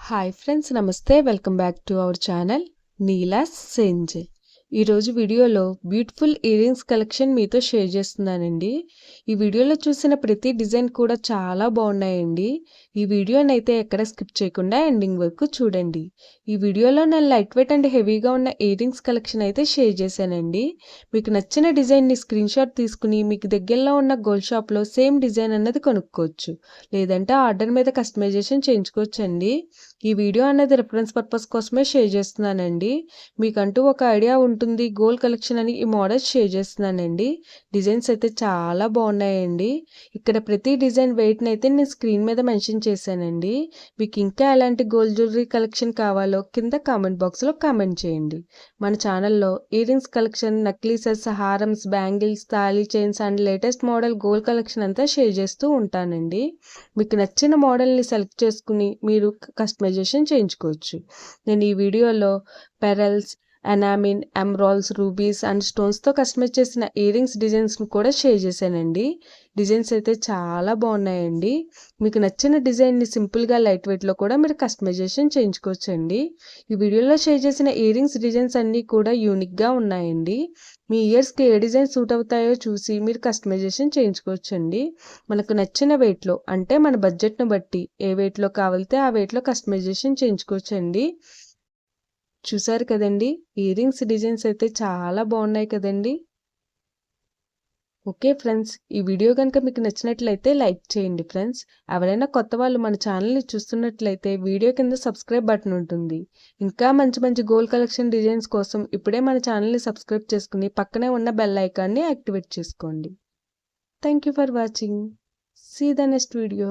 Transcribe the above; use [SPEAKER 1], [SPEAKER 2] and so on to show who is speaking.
[SPEAKER 1] Hi friends, నమస్తే. Welcome back to our channel నీలాస్ సెంజ్. ఈరోజు వీడియోలో బ్యూటిఫుల్ ఇయర్ రింగ్స్ కలెక్షన్ మీతో షేర్ చేస్తున్నానండి. ఈ వీడియోలో చూసిన ప్రతి డిజైన్ కూడా చాలా బాగున్నాయండి. ఈ వీడియోని అయితే ఎక్కడ స్కిప్ చేయకుండా ఎండింగ్ వరకు చూడండి. ఈ వీడియోలో నేను లైట్ వెయిట్ అండ్ హెవీగా ఉన్న ఇయర్ రింగ్స్ కలెక్షన్ అయితే షేర్ చేశానండి. మీకు నచ్చిన డిజైన్ని స్క్రీన్ షాట్ తీసుకుని మీకు దగ్గరలో ఉన్న గోల్డ్ షాప్లో సేమ్ డిజైన్ అన్నది కొనుక్కోవచ్చు, లేదంటే ఆర్డర్ మీద కస్టమైజేషన్ చేయించుకోవచ్చు అండి. ఈ వీడియో అనేది రిఫరెన్స్ పర్పస్ కోసమే షేర్ చేస్తున్నానండి. మీకంటూ ఒక ఐడియా ఉంటుంది గోల్డ్ కలెక్షన్ అని ఈ మోడల్స్ షేర్ చేస్తున్నానండి. డిజైన్స్ అయితే చాలా బాగున్నాయండి. ఇక్కడ ప్రతి డిజైన్ వెయిట్ని అయితే నేను స్క్రీన్ మీద మెన్షన్ చేశానండి. మీకు ఇంకా ఎలాంటి గోల్డ్ జ్యువెలరీ కలెక్షన్ కావాలో కింద కామెంట్ బాక్స్లో కామెంట్ చేయండి. మన ఛానల్లో ఇయర్ రింగ్స్ కలెక్షన్, నక్లీసెస్, హారమ్స్, బ్యాంగిల్స్, తాళీ chains and latest model gold collection అంతా షేర్ చేస్తూ ఉంటానండి. మీకు నచ్చిన మోడల్ని సెలెక్ట్ చేసుకుని మీరు కస్టమైజేషన్ చేయించుకోవచ్చు. నేను ఈ వీడియోలో pearls, enamel, emeralds, rubies and స్టోన్స్తో కస్టమైజ్ చేసిన ఇయర్ రింగ్స్ డిజైన్స్ను కూడా షేర్ చేశానండి. డిజైన్స్ అయితే చాలా బాగున్నాయండి. మీకు నచ్చిన డిజైన్ని సింపుల్గా లైట్ వెయిట్లో కూడా మీరు కస్టమైజేషన్ చేయించుకోవచ్చండి. ఈ వీడియోలో షేర్ చేసిన ఇయర్ రింగ్స్ డిజైన్స్ అన్నీ కూడా యూనిక్గా ఉన్నాయండి. మీ ఇయర్స్కి ఏ డిజైన్ సూట్ అవుతాయో చూసి మీరు కస్టమైజేషన్ చేయించుకోవచ్చండి. మనకు నచ్చిన వెయిట్లో, అంటే మన బడ్జెట్ను బట్టి ఏ వెయిట్లో కావాలితే ఆ వెయిట్లో కస్టమైజేషన్ చేయించుకోవచ్చండి. చూసారు కదండి, ఇయర్ రింగ్స్ డిజైన్స్ అయితే చాలా బాగున్నాయి కదండి. ఓకే ఫ్రెండ్స్, ఈ వీడియో కనుక మీకు నచ్చినట్లయితే లైక్ చేయండి ఫ్రెండ్స్. ఎవరైనా కొత్త వాళ్ళు మన ఛానల్ని చూస్తున్నట్లయితే వీడియో కింద సబ్స్క్రైబ్ బటన్ ఉంటుంది. ఇంకా మంచి మంచి గోల్డ్ కలెక్షన్ డిజైన్స్ కోసం ఇప్పుడే మన ఛానల్ని సబ్స్క్రైబ్ చేసుకుని పక్కనే ఉన్న బెల్ ఐకాన్ని యాక్టివేట్ చేసుకోండి. Thank you for watching. See the next video.